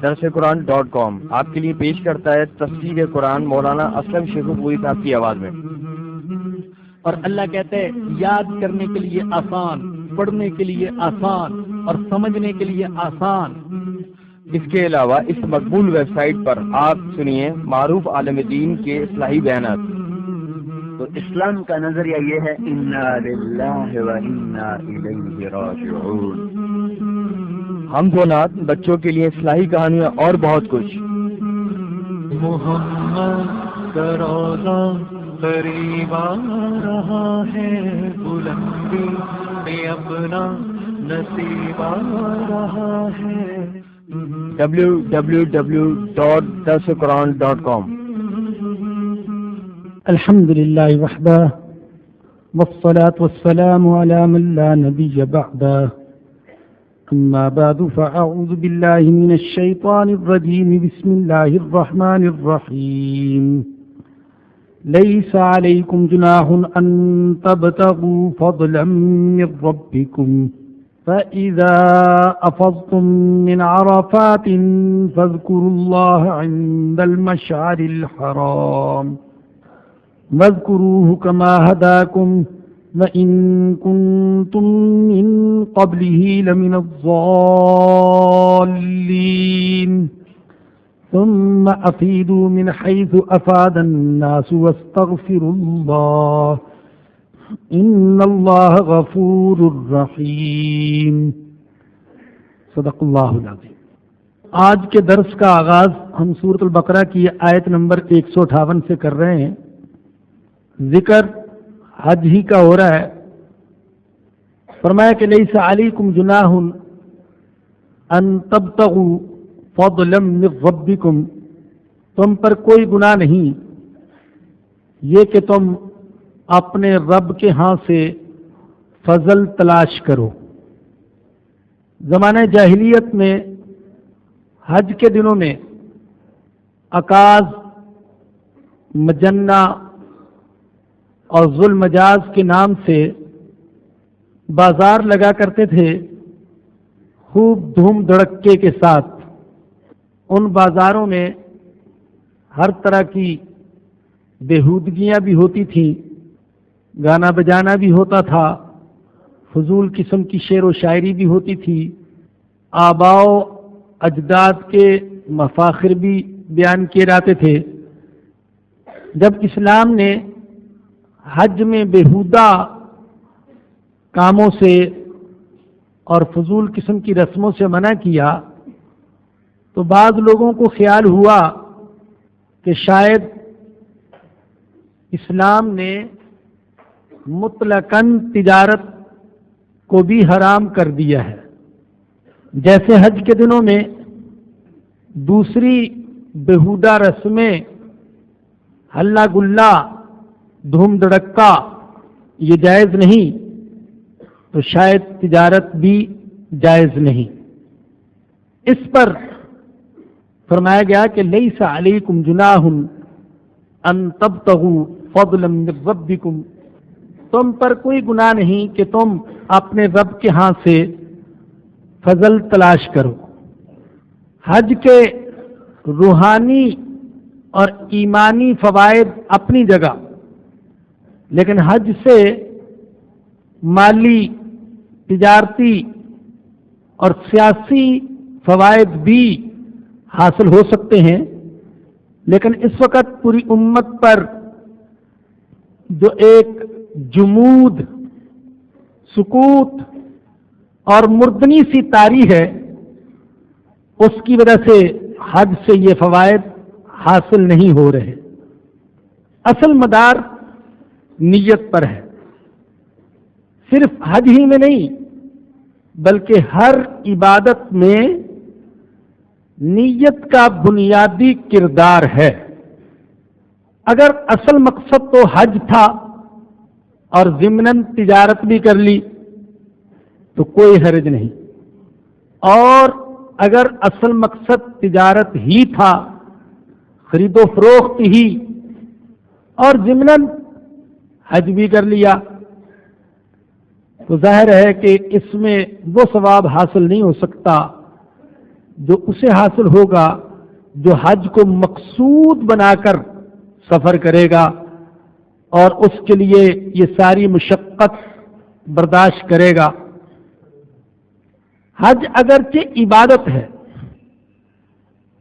درسقرآن.com آپ کے لیے پیش کرتا ہے تفسیر قرآن مولانا اسلم شیخ پوری صاحب کی آواز میں۔ اور اللہ کہتے ہیں یاد کرنے کے لیے آسان، پڑھنے کے لیے آسان اور سمجھنے کے لیے آسان۔ اس کے علاوہ اس مقبول ویب سائٹ پر آپ سنیے معروف عالم دین کے اصلاحی بیانات۔ تو اسلام کا نظریہ یہ ہے انا للہ و انا الیہ راجعون۔ حمد و نعت، بچوں کے لیے اصلاحی کہانیاں اور بہت کچھ۔ محمد کا روضہ قریب آ رہا ہے، بلندی میں اپنا نصیب آ رہا ہے۔ www.darsuquran.com الحمد لله وحده والصلاة والسلام على من لا نبي بعده، أما بعد فأعوذ بالله من الشيطان الرجيم، بسم الله الرحمن الرحيم. ليس عليكم جناح أن تبتغوا فضلا من ربكم فإذا أفضتم من عرفات فاذكروا الله عند المشعر الحرام واذكروه كما هداكم وإن كنتم من قبله لمن الضالين ثم أفيدوا من حيث أفاد الناس واستغفروا الله إن الله غفور رحيم. صدق اللہ العظیم. آج کے درس کا آغاز ہم سورۃ البقرہ کی آیت نمبر 158 سے کر رہے ہیں. ذکر حج ہی کا ہو رہا ہے. فرمایا کہ لیس علیکم جناح ان تبتغوا فضلا من ربکم، تم پر کوئی گناہ نہیں یہ کہ تم اپنے رب کے ہاں سے فضل تلاش کرو. زمانہ جاہلیت میں حج کے دنوں میں عکاظ، مجنہ اور ذوالمجاز کے نام سے بازار لگا کرتے تھے، خوب دھوم دھڑکے کے ساتھ. ان بازاروں میں ہر طرح کی بےہودگیاں بھی ہوتی تھیں، گانا بجانا بھی ہوتا تھا، فضول قسم کی شعر و شاعری بھی ہوتی تھی، آباء و اجداد کے مفاخر بھی بیان کیے جاتے تھے. جب اسلام نے حج میں بےہودہ کاموں سے اور فضول قسم کی رسموں سے منع کیا تو بعض لوگوں کو خیال ہوا کہ شاید اسلام نے مطلقاً تجارت کو بھی حرام کر دیا ہے. جیسے حج کے دنوں میں دوسری بےہودہ رسمیں، ہلا گلا، دھوم دھڑکا، یہ جائز نہیں، تو شاید تجارت بھی جائز نہیں. اس پر فرمایا گیا کہ لیس علیکم جناح ان تبتغوا فضلا من ربکم، تم پر کوئی گناہ نہیں کہ تم اپنے رب کے ہاں سے فضل تلاش کرو. حج کے روحانی اور ایمانی فوائد اپنی جگہ، لیکن حج سے مالی، تجارتی اور سیاسی فوائد بھی حاصل ہو سکتے ہیں. لیکن اس وقت پوری امت پر جو ایک جمود، سکوت اور مردنی سی طاری ہے، اس کی وجہ سے حج سے یہ فوائد حاصل نہیں ہو رہے. اصل مدار نیت پر ہے. صرف حج ہی میں نہیں بلکہ ہر عبادت میں نیت کا بنیادی کردار ہے. اگر اصل مقصد تو حج تھا اور ضمناً تجارت بھی کر لی تو کوئی حرج نہیں، اور اگر اصل مقصد تجارت ہی تھا، خرید و فروخت ہی، اور ضمناً حج بھی کر لیا تو ظاہر ہے کہ اس میں وہ ثواب حاصل نہیں ہو سکتا جو اسے حاصل ہوگا جو حج کو مقصود بنا کر سفر کرے گا اور اس کے لیے یہ ساری مشقت برداشت کرے گا۔ حج اگرچہ عبادت ہے،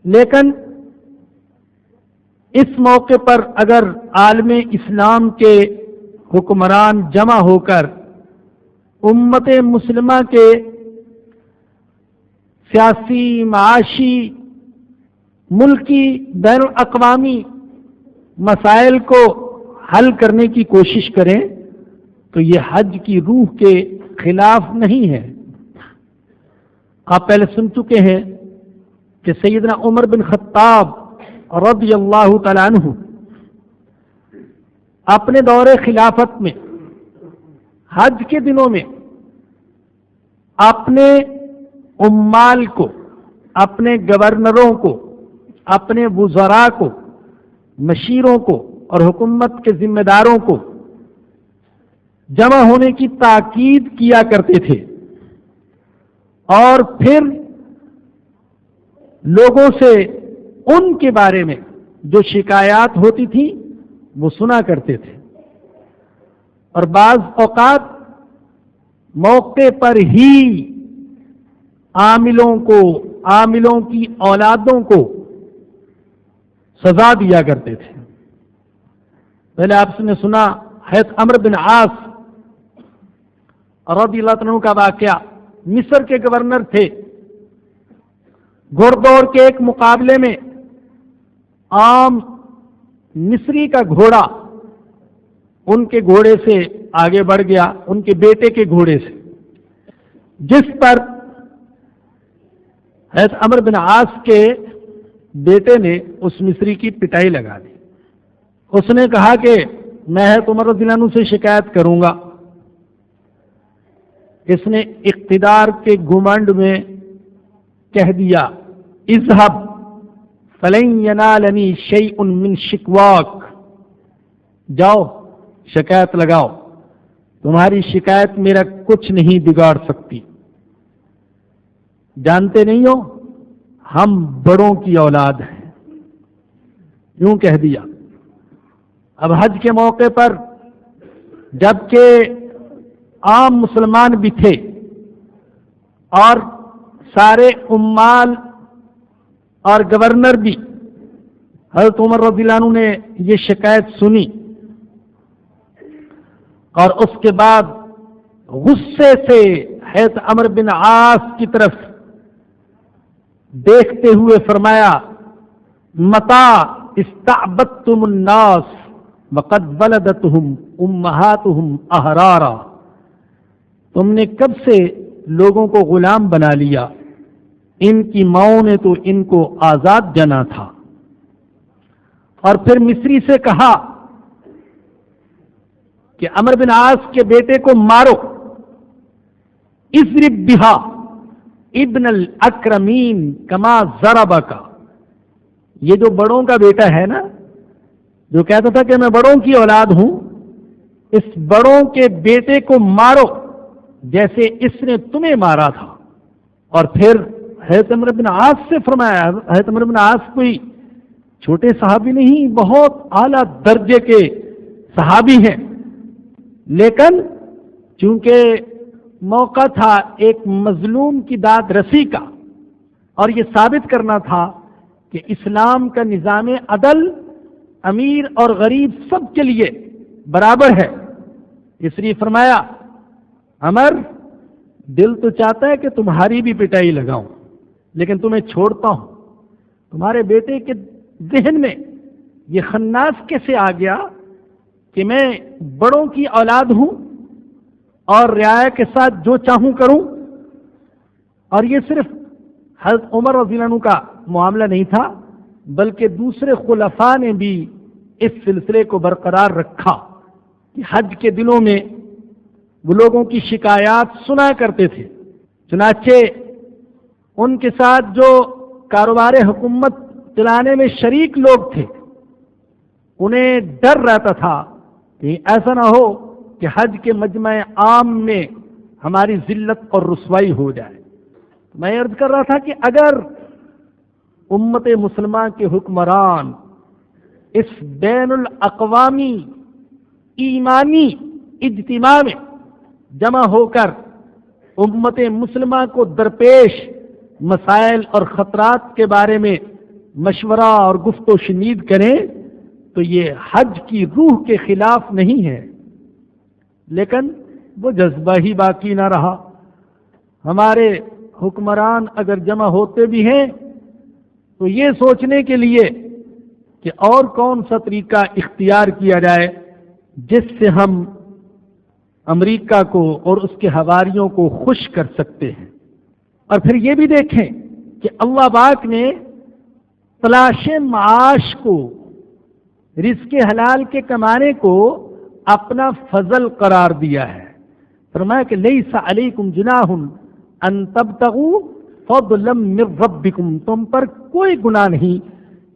لیکن اس موقع پر اگر عالم اسلام کے حکمران جمع ہو کر امت مسلمہ کے سیاسی، معاشی، ملکی، بین الاقوامی مسائل کو حل کرنے کی کوشش کریں تو یہ حج کی روح کے خلاف نہیں ہے۔ آپ پہلے سن چکے ہیں کہ سیدنا عمر بن خطاب رضی اللہ تعالیٰ عنہ اپنے دور خلافت میں حج کے دنوں میں اپنے عمال کو، اپنے گورنروں کو، اپنے وزراء کو، مشیروں کو اور حکومت کے ذمہ داروں کو جمع ہونے کی تاکید کیا کرتے تھے، اور پھر لوگوں سے ان کے بارے میں جو شکایات ہوتی تھی وہ سنا کرتے تھے، اور بعض اوقات موقع پر ہی عاملوں کی اولادوں کو سزا دیا کرتے تھے۔ پہلے آپ نے سنا حضرت عمرو بن عاص رضی اللہ عنہ کا واقعہ، مصر کے گورنر تھے، گھڑ دوڑ کے ایک مقابلے میں عام مصری کا گھوڑا ان کے گھوڑے سے آگے بڑھ گیا، ان کے بیٹے کے گھوڑے سے، جس پر حضرت عمرو بن عاص کے بیٹے نے اس مصری کی پٹائی لگا دی۔ اس نے کہا کہ میں حضرت عمر رضی اللہ عنہ سے شکایت کروں گا۔ اس نے اقتدار کے گھمنڈ میں کہہ دیا، اذهب فلن ينالني شيء من شکواک، جاؤ شکایت لگاؤ، تمہاری شکایت میرا کچھ نہیں بگاڑ سکتی۔ جانتے نہیں ہو ہم بڑوں کی اولاد ہیں، یوں کہہ دیا۔ اب حج کے موقع پر جبکہ عام مسلمان بھی تھے اور سارے عمال اور گورنر بھی، حضرت عمر رضی اللہ عنہ نے یہ شکایت سنی اور اس کے بعد غصے سے حضرت عمرو بن عاص کی طرف دیکھتے ہوئے فرمایا، متا استعبدتم الناس وقد ولدتهم امہاتهم احرارا، تم نے کب سے لوگوں کو غلام بنا لیا، ان کی ماؤں نے تو ان کو آزاد جنا تھا۔ اور پھر مصری سے کہا کہ عمرو بن عاص کے بیٹے کو مارو، اضرب بہا ابن الاکرمین کما ضربک، یہ جو بڑوں کا بیٹا ہے نا، جو کہتا تھا کہ میں بڑوں کی اولاد ہوں، اس بڑوں کے بیٹے کو مارو جیسے اس نے تمہیں مارا تھا۔ اور پھر حضرت عمرو بن عاص سے فرمایا، حضرت عمرو بن عاص کوئی چھوٹے صحابی نہیں، بہت اعلیٰ درجے کے صحابی ہیں، لیکن چونکہ موقع تھا ایک مظلوم کی داد رسی کا، اور یہ ثابت کرنا تھا کہ اسلام کا نظام عدل امیر اور غریب سب کے لیے برابر ہے، اس لیے فرمایا، عمر دل تو چاہتا ہے کہ تمہاری بھی پٹائی لگاؤں، لیکن تمہیں چھوڑتا ہوں۔ تمہارے بیٹے کے ذہن میں یہ خناس کیسے آ گیا کہ میں بڑوں کی اولاد ہوں اور رعایا کے ساتھ جو چاہوں کروں؟ اور یہ صرف حضرت عمر رضی اللہ عنہ کا معاملہ نہیں تھا، بلکہ دوسرے خلفاء نے بھی اس سلسلے کو برقرار رکھا کہ حج کے دنوں میں وہ لوگوں کی شکایات سنا کرتے تھے۔ چنانچہ ان کے ساتھ جو کاروبار حکومت چلانے میں شریک لوگ تھے، انہیں ڈر رہتا تھا کہ ایسا نہ ہو کہ حج کے مجمع عام میں ہماری ذلت اور رسوائی ہو جائے. میں عرض کر رہا تھا کہ اگر امت مسلمہ کے حکمران اس بین الاقوامی ایمانی اجتماع میں جمع ہو کر امت مسلمہ کو درپیش مسائل اور خطرات کے بارے میں مشورہ اور گفت و شنید کریں تو یہ حج کی روح کے خلاف نہیں ہے، لیکن وہ جذبہ ہی باقی نہ رہا. ہمارے حکمران اگر جمع ہوتے بھی ہیں تو یہ سوچنے کے لیے کہ اور کون سا طریقہ اختیار کیا جائے جس سے ہم امریکہ کو اور اس کے حواریوں کو خوش کر سکتے ہیں. اور پھر یہ بھی دیکھیں کہ اللہ پاک نے تلاش معاش کو، رزق حلال کے کمانے کو اپنا فضل قرار دیا ہے. فرمایا کہ لیس علیکم جناح ان تبتغوا فضلا من ربکم، تم پر کوئی گناہ نہیں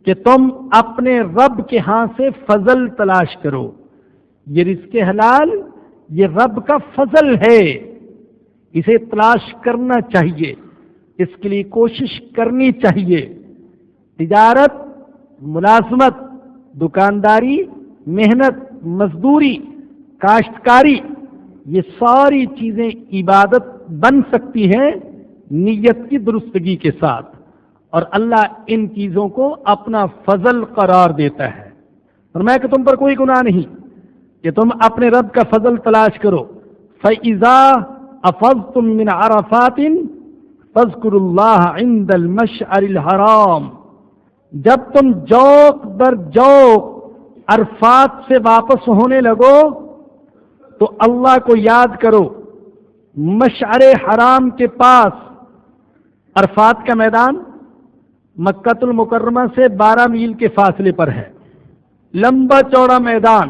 کہ تم اپنے رب کے ہاں سے فضل تلاش کرو. یہ رزق حلال یہ رب کا فضل ہے، اسے تلاش کرنا چاہیے، اس کے لیے کوشش کرنی چاہیے. تجارت، ملازمت، دکانداری، محنت، مزدوری، کاشتکاری، یہ ساری چیزیں عبادت بن سکتی ہیں نیت کی درستگی کے ساتھ، اور اللہ ان چیزوں کو اپنا فضل قرار دیتا ہے. فرمایا کہ تم پر کوئی گناہ نہیں کہ تم اپنے رب کا فضل تلاش کرو. فَإِذَا أَفَضْتُم مِّنْ عَرَفَاتٍ فَاذْكُرُوا اللَّهَ عِندَ الْمَشْعَرِ الْحَرَامِ، جب تم جوق در جوق عرفات سے واپس ہونے لگو تو اللہ کو یاد کرو. مشعر حرام کے پاس عرفات کا میدان مکہ المکرمہ سے 12 میل کے فاصلے پر ہے، لمبا چوڑا میدان.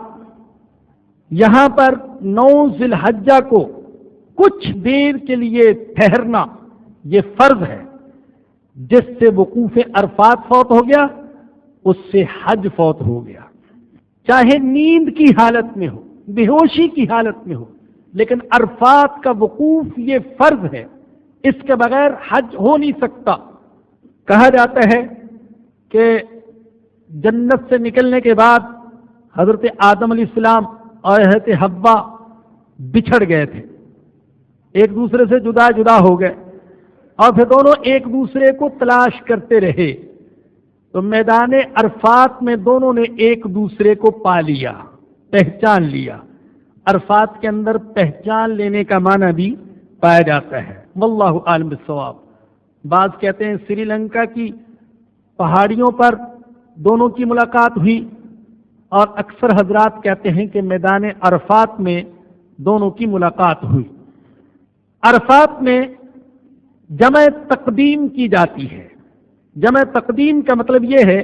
یہاں پر 9 ذی الحجہ کو کچھ دیر کے لیے ٹھہرنا یہ فرض ہے. جس سے وقوف عرفات فوت ہو گیا اس سے حج فوت ہو گیا، چاہے نیند کی حالت میں ہو، بے ہوشی کی حالت میں ہو، لیکن عرفات کا وقوف یہ فرض ہے، اس کے بغیر حج ہو نہیں سکتا. کہا جاتا ہے کہ جنت سے نکلنے کے بعد حضرت آدم علیہ السلام اور حضرت حوا بچھڑ گئے تھے، ایک دوسرے سے جدا جدا ہو گئے، اور پھر دونوں ایک دوسرے کو تلاش کرتے رہے. تو میدان عرفات میں دونوں نے ایک دوسرے کو پا لیا، پہچان لیا. عرفات کے اندر پہچان لینے کا معنی بھی پایا جاتا ہے. واللہ عالم بالصواب. بعض کہتے ہیں سری لنکا کی پہاڑیوں پر دونوں کی ملاقات ہوئی، اور اکثر حضرات کہتے ہیں کہ میدان عرفات میں دونوں کی ملاقات ہوئی. عرفات میں جمع تقدیم کی جاتی ہے. جمع تقدیم کا مطلب یہ ہے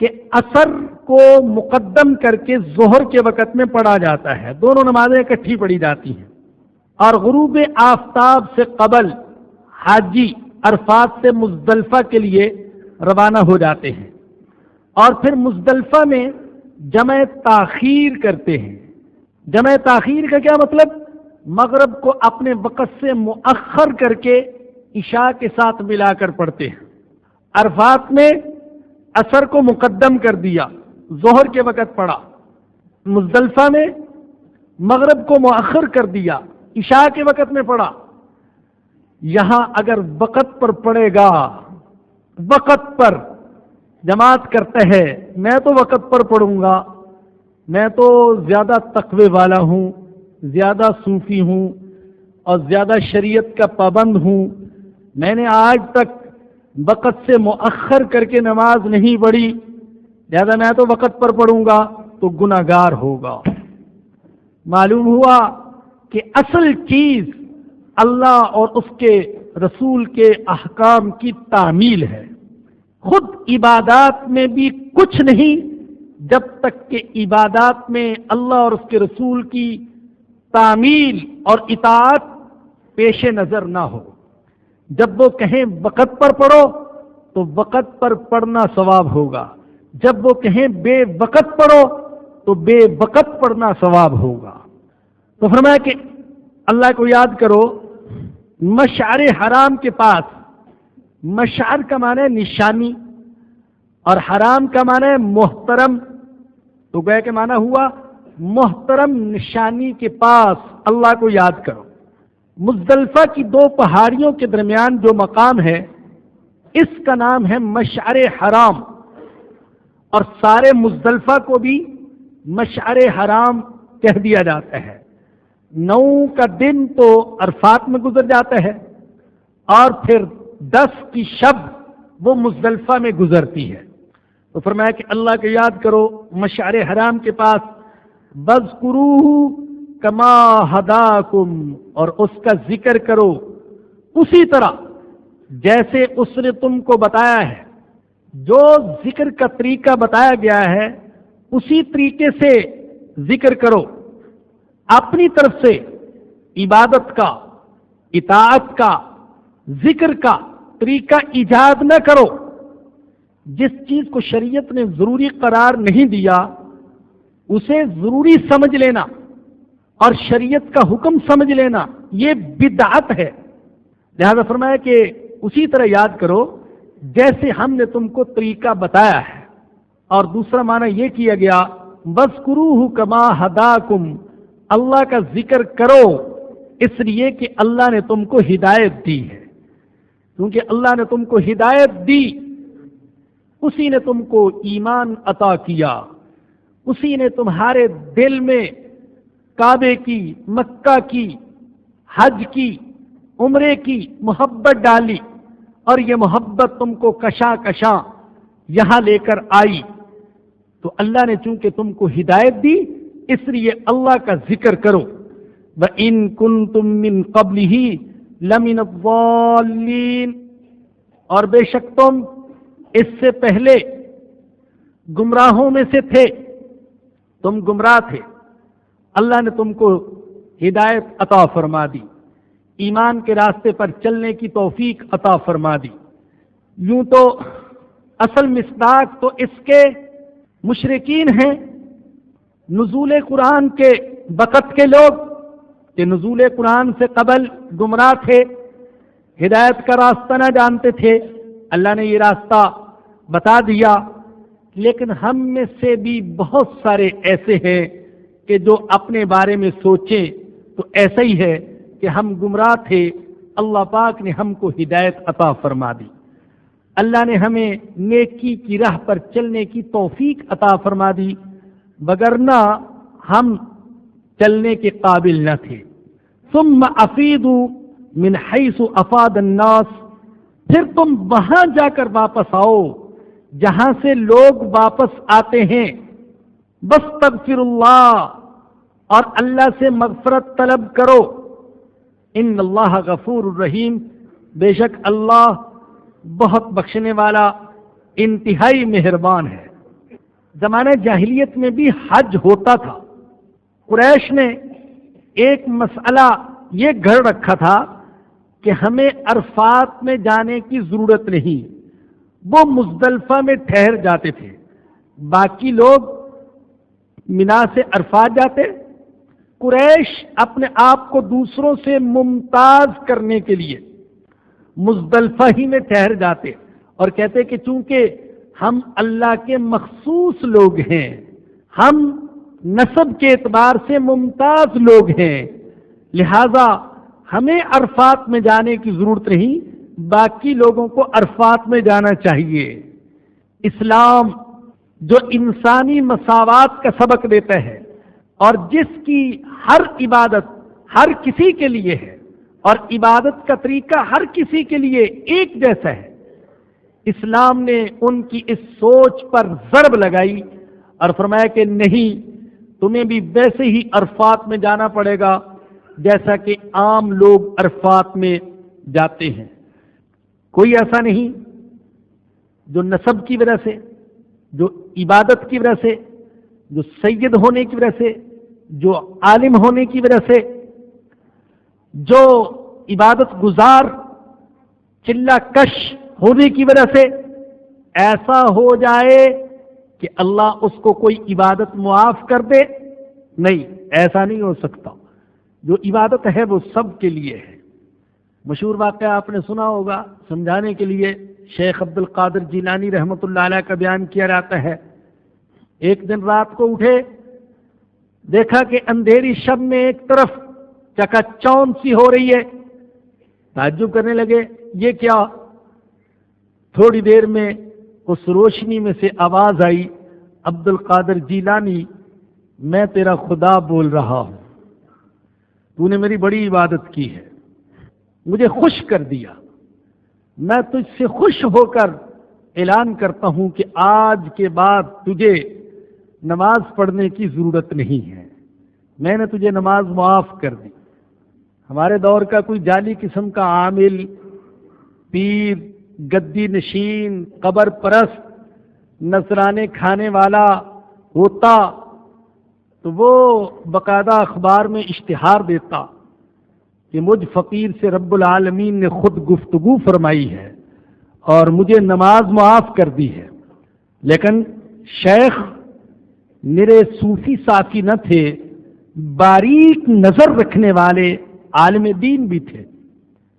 کہ عصر کو مقدم کر کے ظہر کے وقت میں پڑھا جاتا ہے، دونوں نمازیں اکٹھی پڑھی جاتی ہیں، اور غروب آفتاب سے قبل حاجی عرفات سے مزدلفہ کے لیے روانہ ہو جاتے ہیں، اور پھر مزدلفہ میں جمع تاخیر کرتے ہیں. جمع تاخیر کا کیا مطلب؟ مغرب کو اپنے وقت سے مؤخر کر کے عشاء کے ساتھ ملا کر پڑھتے ہیں. عرفات میں عصر کو مقدم کر دیا، ظہر کے وقت پڑھا. مزدلفہ میں مغرب کو مؤخر کر دیا، عشاء کے وقت میں پڑھا. یہاں اگر وقت پر پڑھے گا، وقت پر جماعت کرتا ہے، میں تو وقت پر پڑھوں گا، میں تو زیادہ تقوی والا ہوں، زیادہ صوفی ہوں، اور زیادہ شریعت کا پابند ہوں، میں نے آج تک وقت سے مؤخر کر کے نماز نہیں پڑھی، لہذا میں تو وقت پر پڑھوں گا، تو گناہگار ہوگا. معلوم ہوا کہ اصل چیز اللہ اور اس کے رسول کے احکام کی تعمیل ہے. خود عبادات میں بھی کچھ نہیں جب تک کہ عبادات میں اللہ اور اس کے رسول کی تعمیل اور اطاعت پیش نظر نہ ہو. جب وہ کہیں وقت پر پڑھو تو وقت پر پڑھنا ثواب ہوگا، جب وہ کہیں بے وقت پڑھو تو بے وقت پڑھنا ثواب ہوگا. تو فرمایا کہ اللہ کو یاد کرو، مشعر حرام کے پاس، مشعر کا معنی ہے نشانی اور حرام کا معنی ہے محترم، تو گویا کہ معنی ہوا محترم نشانی کے پاس اللہ کو یاد کرو۔ مزدلفہ کی دو پہاڑیوں کے درمیان جو مقام ہے اس کا نام ہے مشعر حرام، اور سارے مزدلفہ کو بھی مشعر حرام کہہ دیا جاتا ہے۔ 9 کا دن تو عرفات میں گزر جاتا ہے اور پھر 10 کی شب وہ مزدلفہ میں گزرتی ہے۔ تو فرمایا کہ اللہ کو یاد کرو مشعر حرام کے پاس، وَاذْكُرُوهُ كَمَا هَدَاكُمْ، اور اس کا ذکر کرو اسی طرح جیسے اس نے تم کو بتایا ہے۔ جو ذکر کا طریقہ بتایا گیا ہے اسی طریقے سے ذکر کرو، اپنی طرف سے عبادت کا، اطاعت کا، ذکر کا طریقہ ایجاد نہ کرو۔ جس چیز کو شریعت نے ضروری قرار نہیں دیا اسے ضروری سمجھ لینا اور شریعت کا حکم سمجھ لینا یہ بدعت ہے۔ لہذا فرمایا کہ اسی طرح یاد کرو جیسے ہم نے تم کو طریقہ بتایا ہے۔ اور دوسرا معنی یہ کیا گیا وَاذْكُرُوهُ كَمَا هَدَاكُمْ، اللہ کا ذکر کرو اس لیے کہ اللہ نے تم کو ہدایت دی ہے۔ کیونکہ اللہ نے تم کو ہدایت دی، اسی نے تم کو ایمان عطا کیا، اسی نے تمہارے دل میں کعبے کی، مکہ کی، حج کی، عمرے کی محبت ڈالی، اور یہ محبت تم کو کشاں کشاں یہاں لے کر آئی۔ تو اللہ نے چونکہ تم کو ہدایت دی اس لیے اللہ کا ذکر کرو۔ وَإِن كُنتُم مِّن قَبْلِهِ لَمِنَ الضَّالِّينَ، اور بے شک تم اس سے پہلے گمراہوں میں سے تھے، تم گمراہ تھے، اللہ نے تم کو ہدایت عطا فرما دی، ایمان کے راستے پر چلنے کی توفیق عطا فرما دی۔ یوں تو اصل مصداق تو اس کے مشرکین ہیں، نزول قرآن کے وقت کے لوگ کہ نزول قرآن سے قبل گمراہ تھے، ہدایت کا راستہ نہ جانتے تھے، اللہ نے یہ راستہ بتا دیا۔ لیکن ہم میں سے بھی بہت سارے ایسے ہیں کہ جو اپنے بارے میں سوچیں تو ایسا ہی ہے کہ ہم گمراہ تھے، اللہ پاک نے ہم کو ہدایت عطا فرما دی، اللہ نے ہمیں نیکی کی راہ پر چلنے کی توفیق عطا فرما دی، وگرنہ ہم چلنے کے قابل نہ تھے۔ ثم افیدوا من حیث افاد الناس، پھر تم وہاں جا کر واپس آؤ جہاں سے لوگ واپس آتے ہیں۔ واستغفر اللہ، اور اللہ سے مغفرت طلب کرو۔ ان اللہ غفور الرحیم، بے شک اللہ بہت بخشنے والا، انتہائی مہربان ہے۔ زمانہ جاہلیت میں بھی حج ہوتا تھا۔ قریش نے ایک مسئلہ یہ گھڑ رکھا تھا کہ ہمیں عرفات میں جانے کی ضرورت نہیں، وہ مزدلفہ میں ٹھہر جاتے تھے، باقی لوگ منا سے عرفات جاتے۔ قریش اپنے آپ کو دوسروں سے ممتاز کرنے کے لیے مزدلفہ ہی میں ٹھہر جاتے اور کہتے کہ چونکہ ہم اللہ کے مخصوص لوگ ہیں، ہم نسب کے اعتبار سے ممتاز لوگ ہیں، لہذا ہمیں عرفات میں جانے کی ضرورت نہیں، باقی لوگوں کو عرفات میں جانا چاہیے۔ اسلام جو انسانی مساوات کا سبق دیتا ہے اور جس کی ہر عبادت ہر کسی کے لیے ہے اور عبادت کا طریقہ ہر کسی کے لیے ایک جیسا ہے، اسلام نے ان کی اس سوچ پر ضرب لگائی اور فرمایا کہ نہیں، تمہیں بھی ویسے ہی عرفات میں جانا پڑے گا جیسا کہ عام لوگ عرفات میں جاتے ہیں۔ کوئی ایسا نہیں جو نسب کی وجہ سے، جو عبادت کی وجہ سے، جو سید ہونے کی وجہ سے، جو عالم ہونے کی وجہ سے، جو عبادت گزار چلہ کش ہونے کی وجہ سے ایسا ہو جائے کہ اللہ اس کو کوئی عبادت معاف کر دے، نہیں، ایسا نہیں ہو سکتا۔ جو عبادت ہے وہ سب کے لیے ہے۔ مشہور واقعہ آپ نے سنا ہوگا، سمجھانے کے لیے شیخ عبد القادر جیلانی رحمۃ اللہ علیہ کا بیان کیا جاتا ہے۔ ایک دن رات کو اٹھے، دیکھا کہ اندھیری شب میں ایک طرف چکا چوند سی ہو رہی ہے، تعجب کرنے لگے یہ کیا؟ تھوڑی دیر میں اس روشنی میں سے آواز آئی، عبد القادر جیلانی میں تیرا خدا بول رہا ہوں، تو نے میری بڑی عبادت کی ہے، مجھے خوش کر دیا، میں تجھ سے خوش ہو کر اعلان کرتا ہوں کہ آج کے بعد تجھے نماز پڑھنے کی ضرورت نہیں ہے، میں نے تجھے نماز معاف کر دی۔ ہمارے دور کا کوئی جعلی قسم کا عامل، پیر، گدی نشین، قبر پرست، نذرانے کھانے والا ہوتا تو وہ باقاعدہ اخبار میں اشتہار دیتا کہ مجھ فقیر سے رب العالمین نے خود گفتگو فرمائی ہے اور مجھے نماز معاف کر دی ہے۔ لیکن شیخ نرے صوفی صافی نہ تھے، باریک نظر رکھنے والے عالم دین بھی تھے،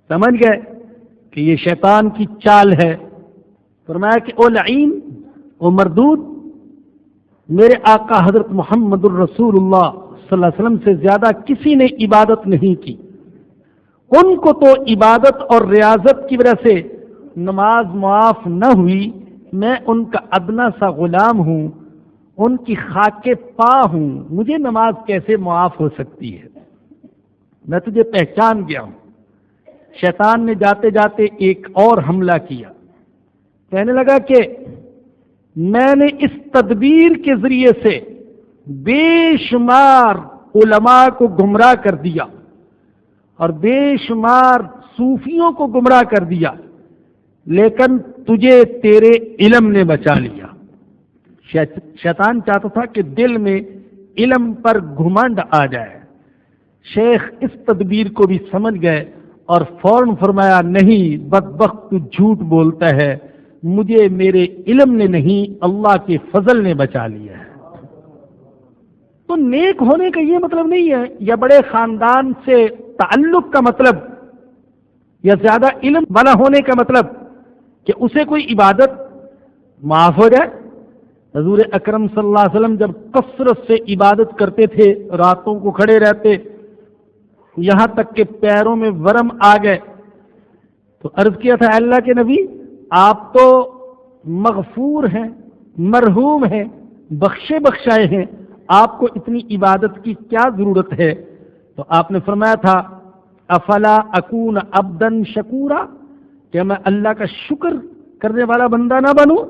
سمجھ گئے کہ یہ شیطان کی چال ہے۔ فرمایا کہ او لعین، او مردود، میرے آقا حضرت محمد الرسول اللہ صلی اللہ علیہ وسلم سے زیادہ کسی نے عبادت نہیں کی، ان کو تو عبادت اور ریاضت کی وجہ سے نماز معاف نہ ہوئی، میں ان کا ادنا سا غلام ہوں، ان کی خاک پا ہوں، مجھے نماز کیسے معاف ہو سکتی ہے؟ میں تجھے پہچان گیا ہوں۔ شیطان نے جاتے جاتے ایک اور حملہ کیا، کہنے لگا کہ میں نے اس تدبیر کے ذریعے سے بے شمار علماء کو گمراہ کر دیا اور بے شمار صوفیوں کو گمراہ کر دیا، لیکن تجھے تیرے علم نے بچا لیا۔ شیطان چاہتا تھا کہ دل میں علم پر گھمنڈ آ جائے۔ شیخ اس تدبیر کو بھی سمجھ گئے اور فوراً فرمایا، نہیں بدبخت، تو جھوٹ بولتا ہے، مجھے میرے علم نے نہیں اللہ کے فضل نے بچا لیا ہے۔ تو نیک ہونے کا یہ مطلب نہیں ہے یا بڑے خاندان سے تعلق کا مطلب یا زیادہ علم والا ہونے کا مطلب کہ اسے کوئی عبادت معاف ہو جائے۔ حضور اکرم صلی اللہ علیہ وسلم جب کثرت سے عبادت کرتے تھے، راتوں کو کھڑے رہتے، یہاں تک کہ پیروں میں ورم آ گئے تو عرض کیا تھا، اللہ کے نبی آپ تو مغفور ہیں، مرحوم ہیں، بخشے بخشائے ہیں، آپ کو اتنی عبادت کی کیا ضرورت ہے؟ تو آپ نے فرمایا تھا، افلا اکون عبدن شکورا، کیا میں اللہ کا شکر کرنے والا بندہ نہ بنوں؟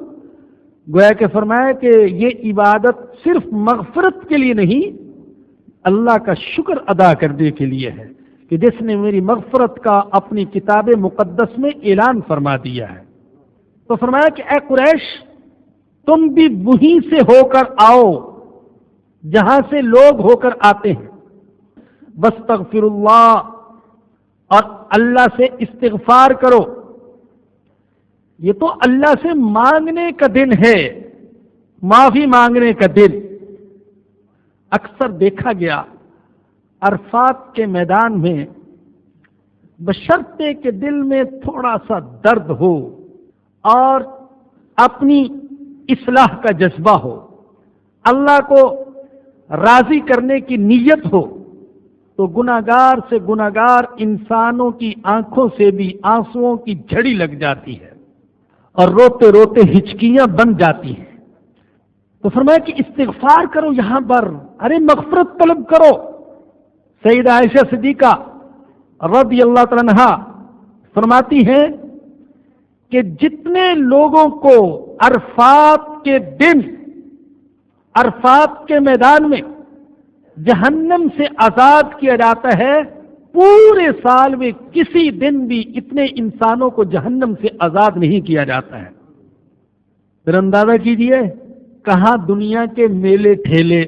گویا کہ فرمایا کہ یہ عبادت صرف مغفرت کے لیے نہیں، اللہ کا شکر ادا کرنے کے لیے ہے کہ جس نے میری مغفرت کا اپنی کتاب مقدس میں اعلان فرما دیا ہے۔ تو فرمایا کہ اے قریش، تم بھی وہیں سے ہو کر آؤ جہاں سے لوگ ہو کر آتے ہیں، واستغفر اللہ، اور اللہ سے استغفار کرو۔ یہ تو اللہ سے مانگنے کا دن ہے، معافی مانگنے کا دن۔ اکثر دیکھا گیا عرفات کے میدان میں بشرطے کہ دل میں تھوڑا سا درد ہو اور اپنی اصلاح کا جذبہ ہو، اللہ کو راضی کرنے کی نیت ہو، تو گناہگار سے گناہگار انسانوں کی آنکھوں سے بھی آنسوؤں کی جھڑی لگ جاتی ہے اور روتے روتے ہچکیاں بن جاتی ہیں۔ تو فرمایا کہ استغفار کرو، یہاں پر ارے مغفرت طلب کرو۔ سیدہ عائشہ صدیقہ رضی اللہ تعالیٰ عنہا فرماتی ہیں کہ جتنے لوگوں کو عرفات کے دن، عرفات کے میدان میں جہنم سے آزاد کیا جاتا ہے، پورے سال میں کسی دن بھی اتنے انسانوں کو جہنم سے آزاد نہیں کیا جاتا ہے۔ پھر اندازہ کیجئے کہاں دنیا کے میلے ٹھیلے،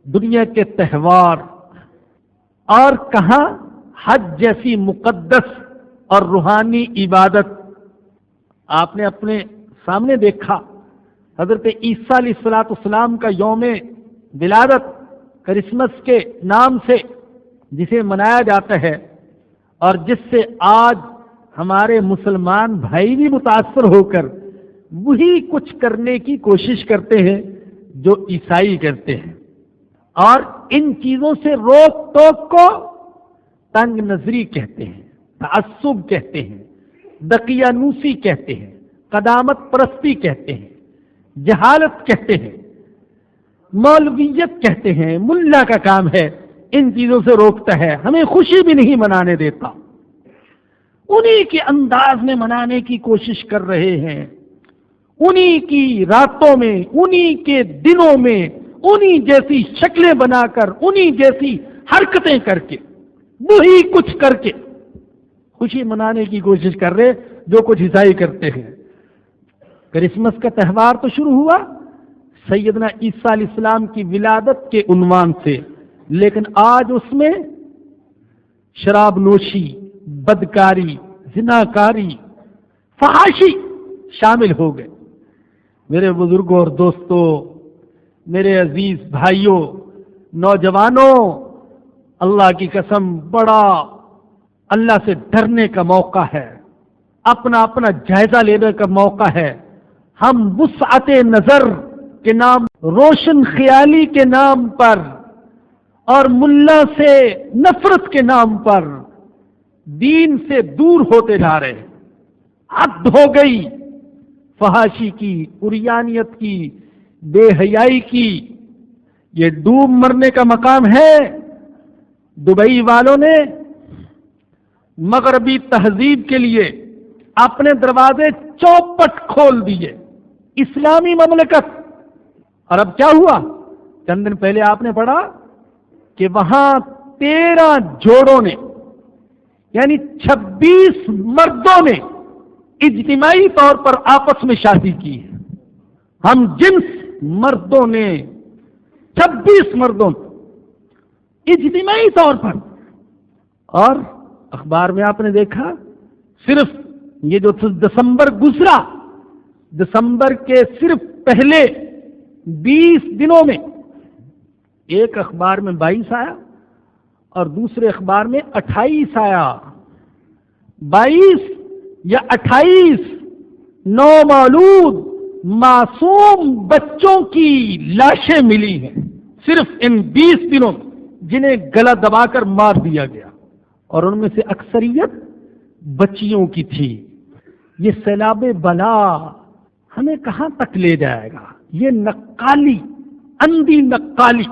دنیا کے تہوار، اور کہاں حج جیسی مقدس اور روحانی عبادت۔ آپ نے اپنے سامنے دیکھا حضرت عیسیٰ علیہ الصلوۃ والسلام کا یوم ولادت کرسمس کے نام سے جسے منایا جاتا ہے اور جس سے آج ہمارے مسلمان بھائی بھی متاثر ہو کر وہی کچھ کرنے کی کوشش کرتے ہیں جو عیسائی کرتے ہیں، اور ان چیزوں سے روک ٹوک کو تنگ نظری کہتے ہیں، تعصب کہتے ہیں، دقیانوسی کہتے ہیں، قدامت پرستی کہتے ہیں، جہالت کہتے ہیں، مولویت کہتے ہیں، ملا کا کام ہے، ان چیزوں سے روکتا ہے، ہمیں خوشی بھی نہیں منانے دیتا، انہی کے انداز میں منانے کی کوشش کر رہے ہیں، انہی کی راتوں میں، انہی کے دنوں میں، انہی جیسی شکلیں بنا کر، انہی جیسی حرکتیں کر کے، وہی کچھ کر کے خوشی منانے کی کوشش کر رہے جو کچھ عیسائی کرتے ہیں۔ کرسمس کا تہوار تو شروع ہوا سیدنا عیسیٰ علیہ السلام کی ولادت کے عنوان سے، لیکن آج اس میں شراب نوشی، بدکاری، زناکاری، فحاشی شامل ہو گئے۔ میرے بزرگوں اور دوستوں، میرے عزیز بھائیوں، نوجوانوں، اللہ کی قسم بڑا اللہ سے ڈرنے کا موقع ہے، اپنا جائزہ لینے کا موقع ہے۔ ہم وسعت نظر کے نام، روشن خیالی کے نام پر اور ملا سے نفرت کے نام پر دین سے دور ہوتے جا رہے ہیں۔ حد ہو گئی فحاشی کی، عریانیت کی، بے حیائی کی۔ یہ ڈوب مرنے کا مقام ہے۔ دبئی والوں نے مغربی تہذیب کے لیے اپنے دروازے چوپٹ کھول دیے، اسلامی مملکت۔ اور اب کیا ہوا؟ چند دن پہلے آپ نے پڑھا کہ وہاں 13 جوڑوں نے، یعنی 26 مردوں نے اجتماعی طور پر آپس میں شادی کی ہے۔ ہم جنس مردوں نے، 26 مردوں اجتماعی طور پر۔ اور اخبار میں آپ نے دیکھا، صرف یہ جو دسمبر گزرا، دسمبر کے صرف پہلے 20 دنوں میں ایک اخبار میں 22 آیا اور دوسرے اخبار میں 28 آیا۔ 22 یا 28 نومولود معصوم بچوں کی لاشیں ملی ہیں صرف ان 20 دنوں میں، جنہیں گلا دبا کر مار دیا گیا، اور ان میں سے اکثریت بچیوں کی تھی۔ یہ سیلاب بلا ہمیں کہاں تک لے جائے گا؟ یہ نقالی، اندھی نقالی،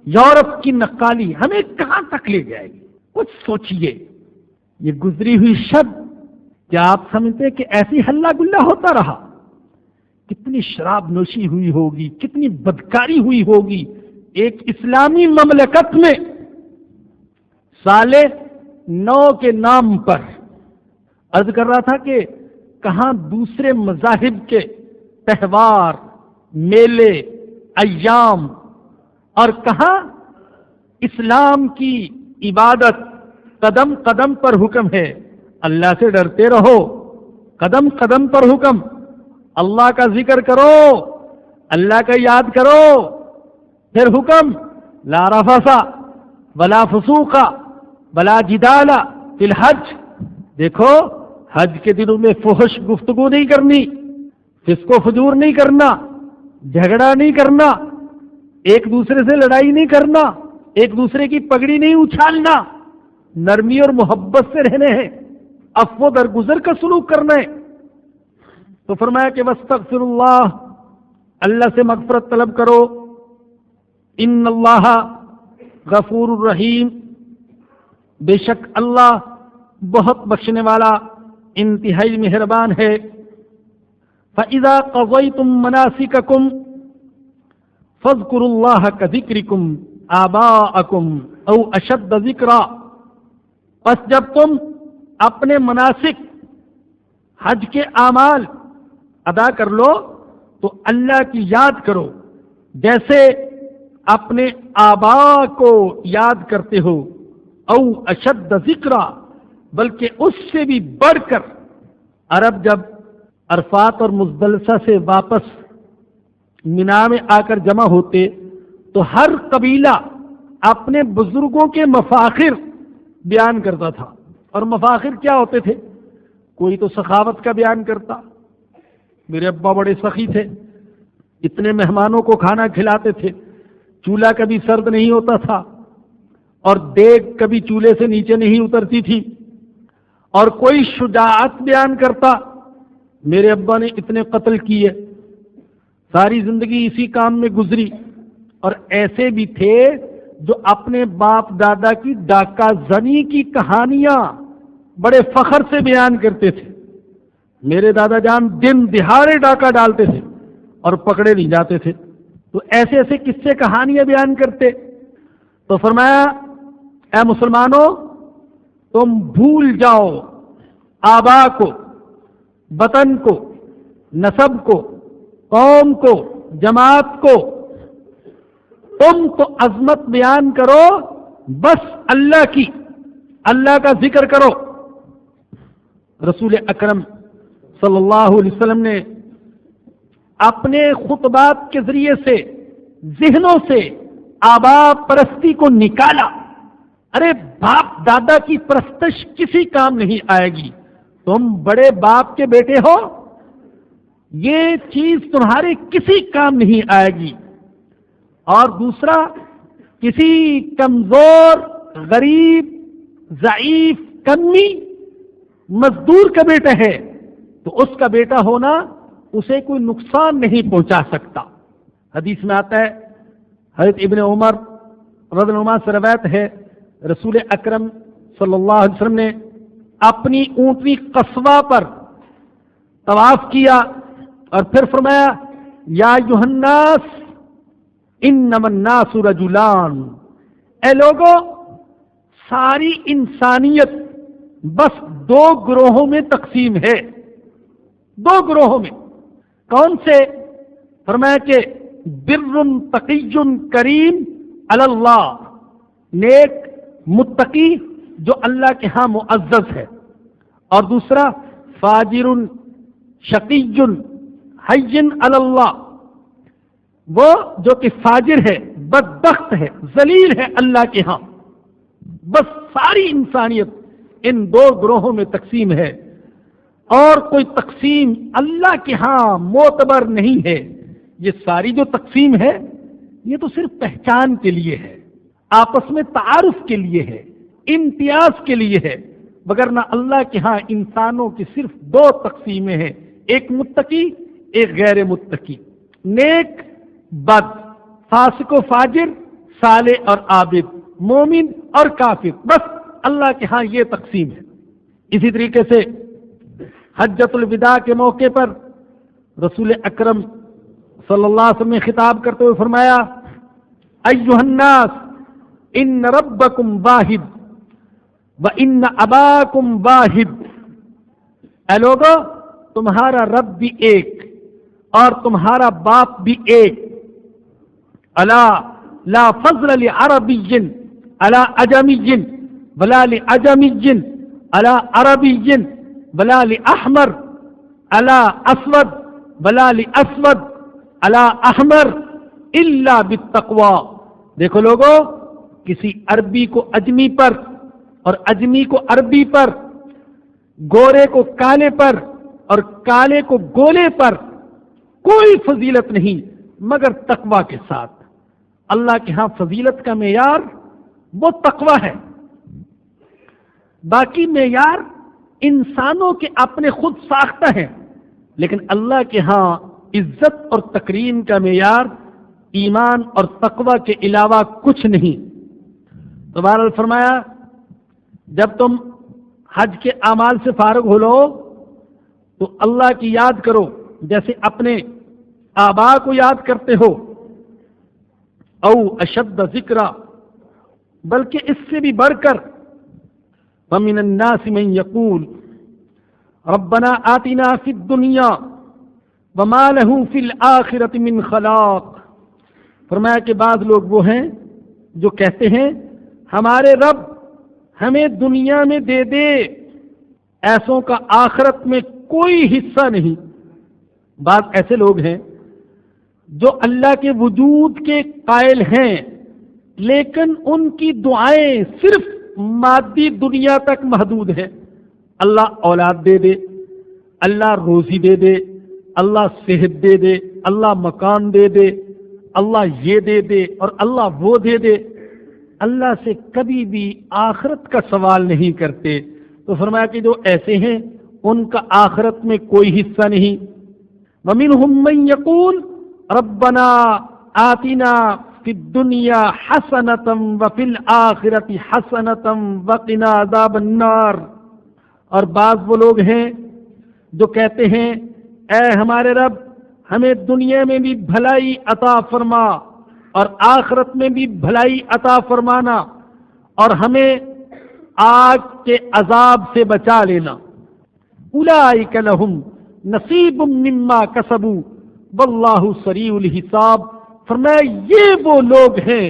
یورپ کی نقالی ہمیں کہاں تک لے جائے گی؟ کچھ سوچئے۔ یہ گزری ہوئی شب، کیا آپ سمجھتے کہ ایسی ہلہ گلہ ہوتا رہا؟ کتنی شراب نوشی ہوئی ہوگی، کتنی بدکاری ہوئی ہوگی ایک اسلامی مملکت میں۔ سال 9 کے نام پر عرض کر رہا تھا کہ کہاں دوسرے مذاہب کے تہوار، میلے، ایام، اور کہاں اسلام کی عبادت۔ قدم قدم پر حکم ہے، اللہ سے ڈرتے رہو، قدم قدم پر حکم، اللہ کا ذکر کرو، اللہ کا یاد کرو۔ پھر حکم لا رفث ولا فسوق ولا جدال فی الحج۔ دیکھو، حج کے دنوں میں فحش گفتگو نہیں کرنی، فسق و فجور نہیں کرنا، جھگڑا نہیں کرنا، ایک دوسرے سے لڑائی نہیں کرنا، ایک دوسرے کی پگڑی نہیں اچھالنا، نرمی اور محبت سے رہنے ہیں، عفو درگزر کا سلوک کرنا ہے۔ تو فرمایا کہ واستغفر اللہ، اللہ سے مغفرت طلب کرو، ان اللہ غفور الرحیم، بے شک اللہ بہت بخشنے والا، انتہائی مہربان ہے۔ فَإِذَا قَضَيْتُم مَّنَاسِكَكُمْ فَاذْكُرُوا اللَّهَ كَذِكْرِكُمْ آبَاءَكُمْ أَوْ أَشَدَّ ذِكْرًا۔ پس جب تم اپنے مناسک، حج کے اعمال ادا کر لو تو اللہ کی یاد کرو جیسے اپنے آبا کو یاد کرتے ہو، او اشد ذکرا، بلکہ اس سے بھی بڑھ کر۔ عرب جب عرفات اور مزدلفہ سے واپس مینا میں آ کر جمع ہوتے تو ہر قبیلہ اپنے بزرگوں کے مفاخر بیان کرتا تھا. اور مفاخر کیا ہوتے تھے؟ کوئی تو سخاوت کا بیان کرتا، میرے ابا بڑے سخی تھے، اتنے مہمانوں کو کھانا کھلاتے تھے، چولہا کبھی سرد نہیں ہوتا تھا اور دیگ کبھی چولہے سے نیچے نہیں اترتی تھی. اور کوئی شجاعت بیان کرتا، میرے ابا نے اتنے قتل کیے، ساری زندگی اسی کام میں گزری. اور ایسے بھی تھے جو اپنے باپ دادا کی ڈاکہ زنی کی کہانیاں بڑے فخر سے بیان کرتے تھے. میرے دادا جان دن دہاڑے ڈاکہ ڈالتے تھے اور پکڑے نہیں جاتے تھے. تو ایسے ایسے قصے کہانیاں بیان کرتے. تو فرمایا اے مسلمانوں، تم بھول جاؤ آبا کو، وطن کو، نسب کو، قوم کو، جماعت کو. تم تو عظمت بیان کرو بس اللہ کی، اللہ کا ذکر کرو. رسول اکرم صلی اللہ علیہ وسلم نے اپنے خطبات کے ذریعے سے ذہنوں سے آبا پرستی کو نکالا. ارے باپ دادا کی پرستش کسی کام نہیں آئے گی، تم بڑے باپ کے بیٹے ہو، یہ چیز تمہارے کسی کام نہیں آئے گی. اور دوسرا، کسی کمزور، غریب، ضعیف، کمی مزدور کا بیٹا ہے تو اس کا بیٹا ہونا اسے کوئی نقصان نہیں پہنچا سکتا. حدیث میں آتا ہے، حضرت ابن عمر رضی اللہ عنہ سے روایت ہے، رسول اکرم صلی اللہ علیہ وسلم نے اپنی اونٹنی قصوہ پر طواف کیا اور پھر فرمایا یا ایھا الناس انما الناس رجلان. اے لوگوں، ساری انسانیت بس دو گروہوں میں تقسیم ہے. دو گروہوں میں. کون سے؟ فرمایا کہ بر تقی کریم علی اللہ، نیک متقی جو اللہ کے ہاں معزز ہے. اور دوسرا فاجر شقی حین علی اللہ، وہ جو کہ فاجر ہے، بدبخت ہے، ذلیل ہے اللہ کے ہاں. بس ساری انسانیت ان دو گروہوں میں تقسیم ہے اور کوئی تقسیم اللہ کے ہاں معتبر نہیں ہے. یہ ساری جو تقسیم ہے یہ تو صرف پہچان کے لیے ہے، آپس میں تعارف کے لیے ہے، امتیاز کے لیے ہے، وگرنہ اللہ کے ہاں انسانوں کی صرف دو تقسیمیں ہیں، ایک متقی، ایک غیر متقی، نیک بد، فاسق و فاجر، صالح اور عابد، مومن اور کافر. بس اللہ کے ہاں یہ تقسیم ہے. اسی طریقے سے حجۃ الوداع کے موقع پر رسول اکرم صلی اللہ علیہ وسلم نے خطاب کرتے ہوئے فرمایا ایھا الناس ان ربکم واحد وان اباکم واحد. اے لوگو، تمہارا رب بھی ایک اور تمہارا باپ بھی ایک. الا لا فضل لعربی علی اجمی ولا لعجمی علی عربی ولا لأحمر علی اسود ولا لأسود علی احمر الا بالتقوی. دیکھو لوگو، کسی عربی کو اجمی پر اور اجمی کو عربی پر، گورے کو کالے پر اور کالے کو گولے پر کوئی فضیلت نہیں مگر تقوی کے ساتھ. اللہ کے ہاں فضیلت کا معیار وہ تقوی ہے. باقی معیار انسانوں کے اپنے خود ساختہ ہیں، لیکن اللہ کے ہاں عزت اور تکریم کا معیار ایمان اور تقوی کے علاوہ کچھ نہیں. تو بہرحال فرمایا جب تم حج کے اعمال سے فارغ ہو لو تو اللہ کی یاد کرو جیسے اپنے آبا کو یاد کرتے ہو، او اشد ذکرا، بلکہ اس سے بھی بڑھ کر وَمِنَ النَّاسِ مَن يَقُولُ رَبَّنَا آتِنَا فِي الدُّنْيَا وَمَا لَهُ فِي الْآخِرَةِ مِنْ خَلَاقٍ. فرمایا کہ بعض لوگ وہ ہیں جو کہتے ہیں ہمارے رب ہمیں دنیا میں دے دے، ایسوں کا آخرت میں کوئی حصہ نہیں. بعض ایسے لوگ ہیں جو اللہ کے وجود کے قائل ہیں لیکن ان کی دعائیں صرف مادی دنیا تک محدود ہیں. اللہ اولاد دے دے، اللہ روزی دے دے، اللہ صحت دے دے، اللہ مکان دے دے، اللہ یہ دے دے اور اللہ وہ دے دے. اللہ سے کبھی بھی آخرت کا سوال نہیں کرتے. تو فرمایا کہ جو ایسے ہیں ان کا آخرت میں کوئی حصہ نہیں. وَمِنْهُمْ مَنْ يَقُولُ رَبَّنَا آتِنَا فِي الدُّنْيَا حَسَنَةً وَفِي الْآخِرَةِ حَسَنَةً وَقِنَا عَذَابَ النَّارِ. اور بعض وہ لوگ ہیں جو کہتے ہیں اے ہمارے رب ہمیں دنیا میں بھی بھلائی عطا فرما اور آخرت میں بھی بھلائی عطا فرمانا اور ہمیں آگ کے عذاب سے بچا لینا. اولئک لہم نصیب مما کسبوا واللہ سریع الحساب. فرمایا یہ وہ لوگ ہیں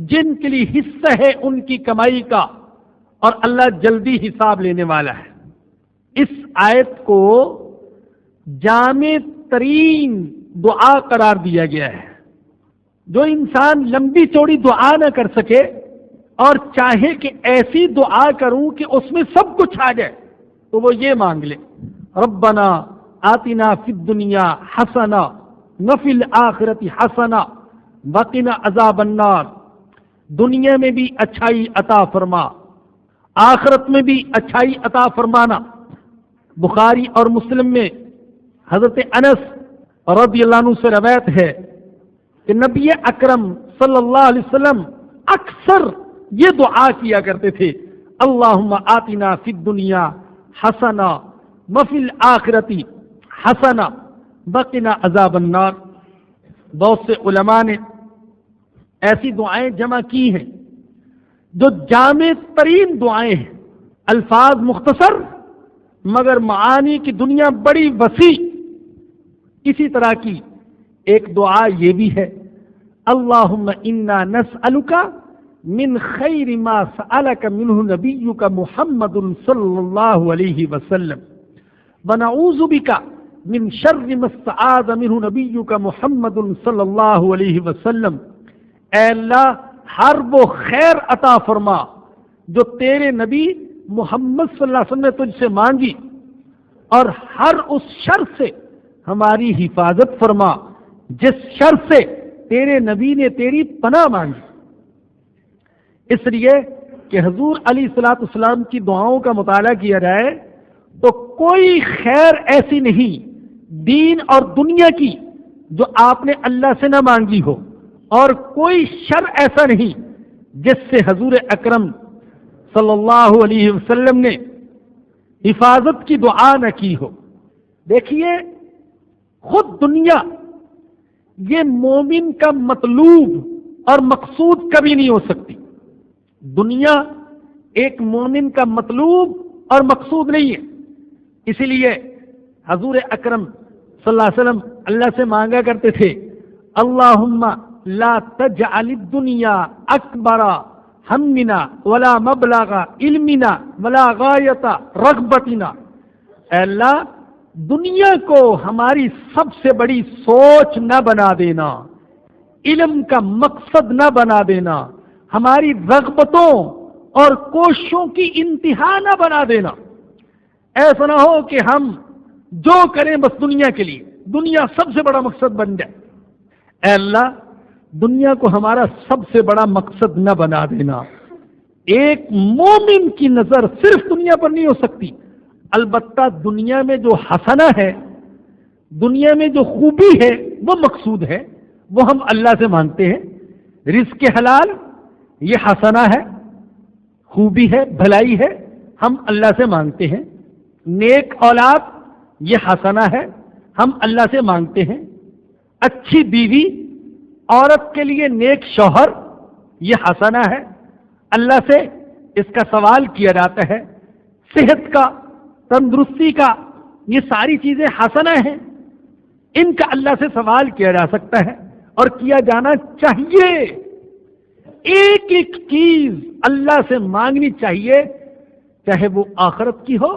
جن کے لیے حصہ ہے ان کی کمائی کا اور اللہ جلدی حساب لینے والا ہے. اس آیت کو جامع ترین دعا قرار دیا گیا ہے. جو انسان لمبی چوڑی دعا نہ کر سکے اور چاہے کہ ایسی دعا کروں کہ اس میں سب کچھ آ جائے تو وہ یہ مانگ لے ربنا آتنا فی الدنیا حسنہ وفی الآخرۃ حسنہ وقنا عذاب النار. دنیا میں بھی اچھائی عطا فرما، آخرت میں بھی اچھائی عطا فرمانا. بخاری اور مسلم میں حضرت انس رضی اللہ عنہ سے روایت ہے کہ نبی اکرم صلی اللہ علیہ وسلم اکثر یہ دعا کیا کرتے تھے اللہم آتنا فی الدنیا حسنہ وفی الآخرۃ حسنہ وقنا عذاب النار. بہت سے علماء نے ایسی دعائیں جمع کی ہیں جو جامع ترین دعائیں ہیں. الفاظ مختصر مگر معانی کی دنیا بڑی وسیع. اسی طرح کی ایک دعا یہ بھی ہے اللہم انا نسألک من خیر ما سألک منہ نبیک محمد صلی اللہ علیہ وسلم ونعوذ بک من شر ما استعاذ منہ نبیک محمد صلی اللہ علیہ وسلم. اے اللہ ہر وہ خیر عطا فرما جو تیرے نبی محمد صلی اللہ علیہ وسلم نے تجھ سے مانگی اور ہر اس شر سے ہماری حفاظت فرما جس شر سے تیرے نبی نے تیری پناہ مانگی. اس لیے کہ حضور علیہ الصلوۃ والسلام کی دعاؤں کا مطالعہ کیا جائے تو کوئی خیر ایسی نہیں دین اور دنیا کی جو آپ نے اللہ سے نہ مانگی ہو اور کوئی شر ایسا نہیں جس سے حضور اکرم صلی اللہ علیہ وسلم نے حفاظت کی دعا نہ کی ہو. دیکھیے خود دنیا یہ مومن کا مطلوب اور مقصود کبھی نہیں ہو سکتی. دنیا ایک مومن کا مطلوب اور مقصود نہیں ہے. اسی لیے حضور اکرم صلی اللہ علیہ وسلم اللہ سے مانگا کرتے تھے اللہم لا تجعل الدنیا اکبر ہمنا ولا مبلغ علمنا ولا غایت رغبتنا. اے اللہ دنیا کو ہماری سب سے بڑی سوچ نہ بنا دینا، علم کا مقصد نہ بنا دینا، ہماری رغبتوں اور کوششوں کی انتہا نہ بنا دینا. ایسا نہ ہو کہ ہم جو کریں بس دنیا کے لیے، دنیا سب سے بڑا مقصد بن جائے. اے اللہ دنیا کو ہمارا سب سے بڑا مقصد نہ بنا دینا. ایک مومن کی نظر صرف دنیا پر نہیں ہو سکتی. البتہ دنیا میں جو حسنہ ہے، دنیا میں جو خوبی ہے وہ مقصود ہے، وہ ہم اللہ سے مانگتے ہیں. رزق حلال یہ حسنہ ہے، خوبی ہے، بھلائی ہے، ہم اللہ سے مانگتے ہیں. نیک اولاد یہ حسنہ ہے، ہم اللہ سے مانگتے ہیں. اچھی بیوی، عورت کے لیے نیک شوہر یہ حسنہ ہے، اللہ سے اس کا سوال کیا جاتا ہے. صحت کا، تندرستی کا، یہ ساری چیزیں حسنہ ہیں، ان کا اللہ سے سوال کیا جا سکتا ہے اور کیا جانا چاہیے. ایک ایک چیز اللہ سے مانگنی چاہیے، چاہے وہ آخرت کی ہو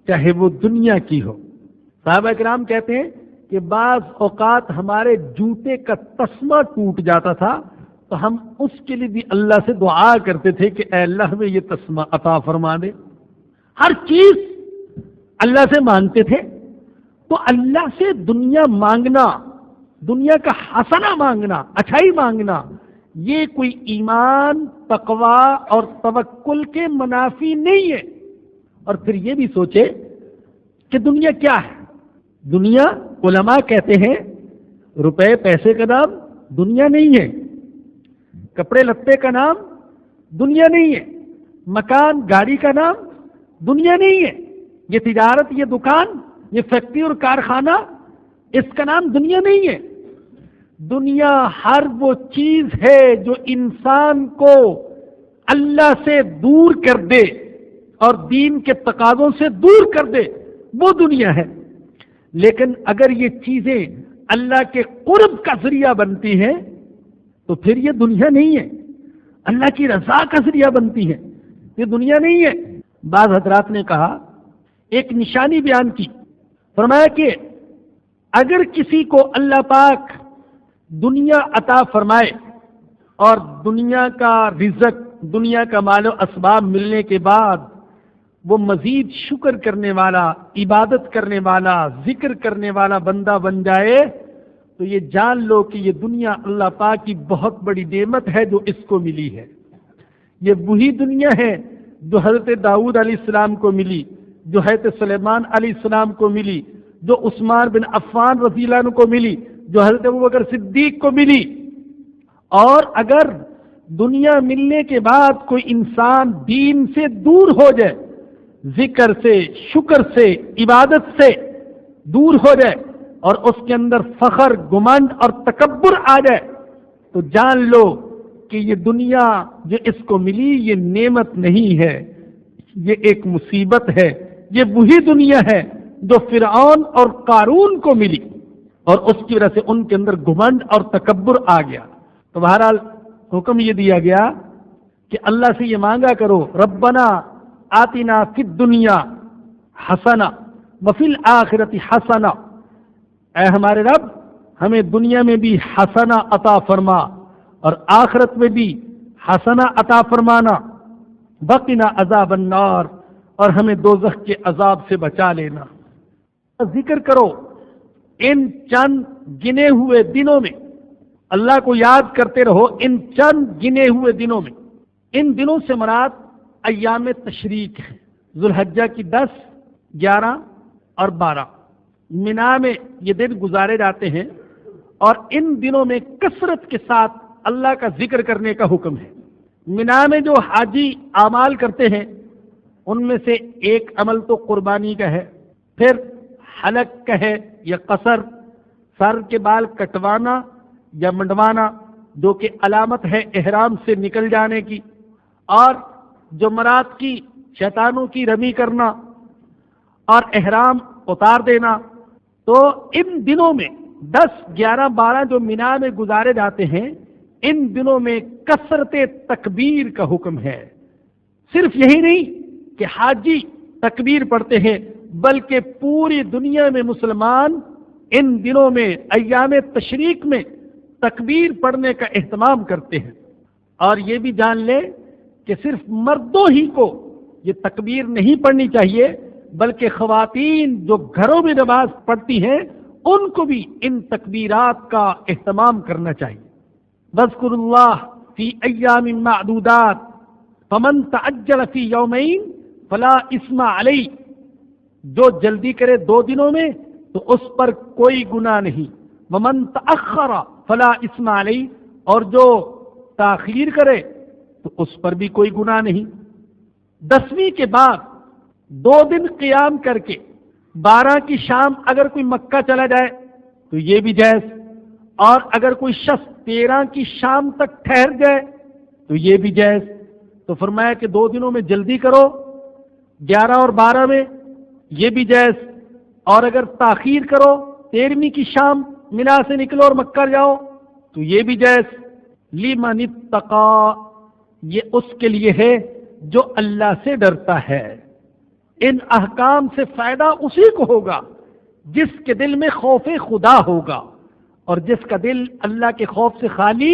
چاہے وہ دنیا کی ہو. صحابہ کرام کہتے ہیں کہ بعض اوقات ہمارے جوتے کا تسمہ ٹوٹ جاتا تھا تو ہم اس کے لیے بھی اللہ سے دعا کرتے تھے کہ اے اللہ ہمیں یہ تسمہ عطا فرما دے. ہر چیز اللہ سے مانگتے تھے. تو اللہ سے دنیا مانگنا، دنیا کا حسنہ مانگنا، اچھائی مانگنا، یہ کوئی ایمان، تقوی اور توکل کے منافی نہیں ہے. اور پھر یہ بھی سوچے کہ دنیا کیا ہے. دنیا علماء کہتے ہیں روپے پیسے کا نام دنیا نہیں ہے، کپڑے لتے کا نام دنیا نہیں ہے، مکان گاڑی کا نام دنیا نہیں ہے، یہ تجارت، یہ دکان، یہ فیکٹری اور کارخانہ، اس کا نام دنیا نہیں ہے. دنیا ہر وہ چیز ہے جو انسان کو اللہ سے دور کر دے اور دین کے تقاضوں سے دور کر دے، وہ دنیا ہے. لیکن اگر یہ چیزیں اللہ کے قرب کا ذریعہ بنتی ہیں تو پھر یہ دنیا نہیں ہے. اللہ کی رضا کا ذریعہ بنتی ہے، یہ دنیا نہیں ہے. بعض حضرات نے کہا، ایک نشانی بیان کی، فرمایا کہ اگر کسی کو اللہ پاک دنیا عطا فرمائے اور دنیا کا رزق، دنیا کا مال و اسباب ملنے کے بعد وہ مزید شکر کرنے والا، عبادت کرنے والا، ذکر کرنے والا بندہ بن جائے تو یہ جان لو کہ یہ دنیا اللہ پاک کی بہت بڑی نعمت ہے جو اس کو ملی ہے. یہ وہی دنیا ہے جو حضرت داؤد علیہ السلام کو ملی، جو حضرت سلیمان علیہ السلام کو ملی، جو عثمان بن عفان رضی اللہ عنہ کو ملی، جو حضرت ابوبکر صدیق کو ملی. اور اگر دنیا ملنے کے بعد کوئی انسان دین سے دور ہو جائے، ذکر سے، شکر سے، عبادت سے دور ہو جائے اور اس کے اندر فخر، گمنڈ اور تکبر آ جائے تو جان لو کہ یہ دنیا جو اس کو ملی یہ نعمت نہیں ہے، یہ ایک مصیبت ہے. یہ وہی دنیا ہے جو فرعون اور قارون کو ملی اور اس کی وجہ سے ان کے اندر گھمنڈ اور تکبر آ گیا. تو بہرحال حکم یہ دیا گیا کہ اللہ سے یہ مانگا کرو، ربنا آتنا فی الدنیا حسنہ وفی الآخرۃ حسنہ، اے ہمارے رب ہمیں دنیا میں بھی حسنہ عطا فرما اور آخرت میں بھی حسنہ عطا فرمانا، وقنا عذاب النار، اور ہمیں دوزخ کے عذاب سے بچا لینا. ذکر کرو ان چند گنے ہوئے دنوں میں، اللہ کو یاد کرتے رہو ان چند گنے ہوئے دنوں میں. ان دنوں سے مراد ایام تشریق ہے، ذوالحجہ کی 10، 11 اور 12 مینا میں یہ دن گزارے جاتے ہیں اور ان دنوں میں کثرت کے ساتھ اللہ کا ذکر کرنے کا حکم ہے. مینا میں جو حاجی اعمال کرتے ہیں ان میں سے ایک عمل تو قربانی کا ہے، پھر حلق کا ہے یا قصر، سر کے بال کٹوانا یا منڈوانا جو کہ علامت ہے احرام سے نکل جانے کی، اور جمرات کی، شیطانوں کی رمی کرنا اور احرام اتار دینا. تو ان دنوں میں 10، 11، 12 جو مینا میں گزارے جاتے ہیں ان دنوں میں کثرت تکبیر کا حکم ہے. صرف یہی نہیں کہ حاجی تکبیر پڑھتے ہیں بلکہ پوری دنیا میں مسلمان ان دنوں میں ایام تشریق میں تکبیر پڑھنے کا اہتمام کرتے ہیں. اور یہ بھی جان لیں کہ صرف مردوں ہی کو یہ تکبیر نہیں پڑھنی چاہیے بلکہ خواتین جو گھروں میں نماز پڑھتی ہیں ان کو بھی ان تکبیرات کا اہتمام کرنا چاہیے. وَاذْكُرُوا اللَّهَ فِي أَيَّامٍ مَّعْدُودَاتٍ فَمَن تَعَجَّلَ فِي يَوْمَيْنِ فَلَا إِثْمَ عَلَيْهِ، جو جلدی کرے 2 دنوں میں تو اس پر کوئی گناہ نہیں. وَمَن تَأَخَّرَ فَلَا إِثْمَ عَلَيْهِ، اور جو تاخیر کرے تو اس پر بھی کوئی گناہ نہیں. 10ویں کے بعد 2 دن قیام کر کے 12 کی شام اگر کوئی مکہ چلا جائے تو یہ بھی جائز، اور اگر کوئی شخص 13 کی شام تک ٹھہر جائے تو یہ بھی جائز. تو فرمایا کہ 2 دنوں میں جلدی کرو، 11 اور 12 میں، یہ بھی جائز. اور اگر تاخیر کرو 13ویں کی شام مینا سے نکلو اور مکہ جاؤ تو یہ بھی جائز. لمن اتقى، یہ اس کے لیے ہے جو اللہ سے ڈرتا ہے. ان احکام سے فائدہ اسی کو ہوگا جس کے دل میں خوف خدا ہوگا، اور جس کا دل اللہ کے خوف سے خالی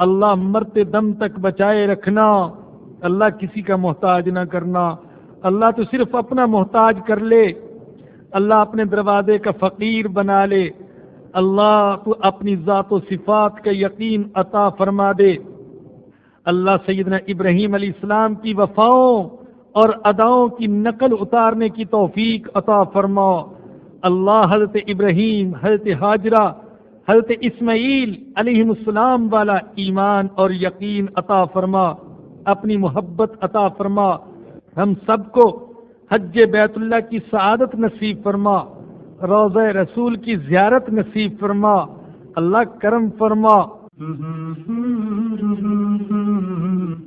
اللہ مرتے دم تک بچائے رکھنا، اللہ کسی کا محتاج نہ کرنا، اللہ تو صرف اپنا محتاج کر لے، اللہ اپنے دروازے کا فقیر بنا لے، اللہ تو اپنی ذات و صفات کا یقین عطا فرما دے، اللہ سیدنا ابراہیم علیہ السلام کی وفاؤں اور اداؤں کی نقل اتارنے کی توفیق عطا فرما، اللہ حضرت ابراہیم، حضرت ہاجرہ، حضرت اسماعیل علیہ السلام والا ایمان اور یقین عطا فرما، اپنی محبت عطا فرما، ہم سب کو حج بیت اللہ کی سعادت نصیب فرما، روضہ رسول کی زیارت نصیب فرما، اللہ کرم فرما۔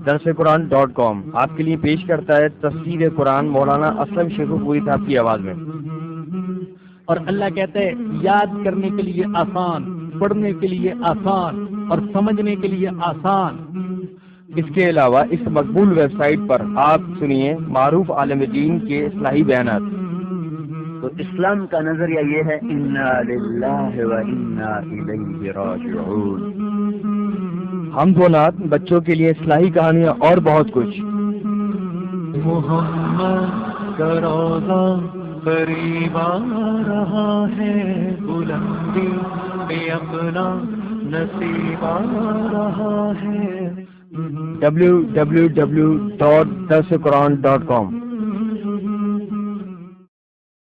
درسقرآن.com آپ کے لیے پیش کرتا ہے تفسیر قرآن مولانا اسلم شیخ پوری صاحب کی آواز میں۔ اور اللہ کہتا ہے یاد کرنے کے لیے آسان، پڑھنے کے لیے آسان اور سمجھنے کے لیے آسان۔ اس کے علاوہ اس مقبول ویب سائٹ پر آپ سنیے معروف عالم دین کے اصلاحی بیانات۔ تو اسلام کا نظریہ یہ ہے انا للہ و انا الیہ راجعون۔ حمد و نعت، بچوں کے لیے اصلاحی کہانیاں اور بہت کچھ۔ محمد کا روضہ قریب آ رہا ہے، بلندی میں اپنا نصیب آ رہا ہے۔ www.درسقرآن.com